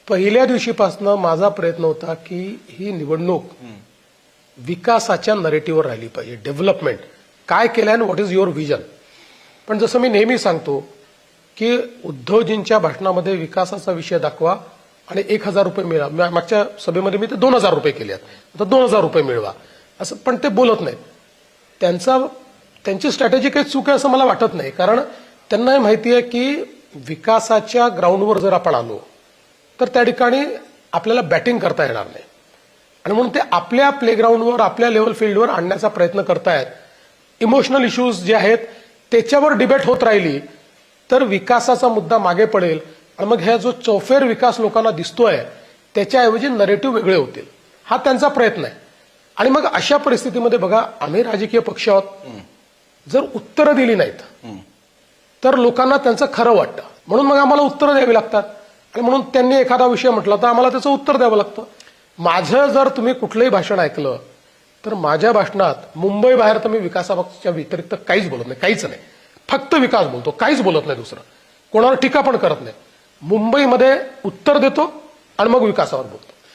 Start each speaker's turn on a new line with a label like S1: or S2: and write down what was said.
S1: पहिल्या दिवशीपासून माझा प्रयत्न होता की ही निवडणूक विकासाच्या नरेटिव्हवर राहिली पाहिजे. डेव्हलपमेंट काय केलं आणि व्हॉट इज युअर विजन. पण जसं मी नेहमी सांगतो की उद्धवजींच्या भाषणामध्ये विकासाचा विषय दाखवा आणि 1,000 रुपये मिळवा. मागच्या सभेमध्ये मी ते 2,000 रुपये केले आहेत, आता 2,000 रुपये मिळवा असं, पण ते बोलत नाहीत. त्यांची स्ट्रॅटेजी काही चूक आहे असं मला वाटत नाही, कारण त्यांना माहिती आहे की विकासाच्या ग्राउंडवर जर आपण आलो तर त्या ठिकाणी आपल्याला बॅटिंग करता येणार नाही, आणि म्हणून ते आपल्या प्लेग्राऊंडवर आपल्या लेव्हल फील्डवर आणण्याचा प्रयत्न करतायत. इमोशनल इश्यूज जे आहेत त्याच्यावर डिबेट होत राहिली तर विकासाचा मुद्दा मागे पडेल, आणि मग ह्या जो चौफेर विकास लोकांना दिसतोय त्याच्याऐवजी नरेटिव्ह वेगळे होतील. हा त्यांचा प्रयत्न आहे. आणि मग अशा परिस्थितीमध्ये बघा, आम्ही राजकीय पक्ष आहोत, जर उत्तरं दिली नाहीत तर लोकांना त्यांचं खरं वाटतं, म्हणून मग आम्हाला उत्तरं द्यावी लागतात. आणि म्हणून त्यांनी एखादा विषय म्हटला तर आम्हाला त्याचं उत्तर द्यावं लागतं. माझं जर तुम्ही कुठलंही भाषण ऐकलं तर माझ्या भाषणात मुंबई बाहेर तर मी विकासाच्या व्यतिरिक्त काहीच बोलत नाही, काहीच नाही, फक्त विकास बोलतो, काहीच बोलत नाही दुसरं, कोणावर टीका पण करत नाही. मुंबईमध्ये उत्तर देतो आणि मग विकासावर बोलतो.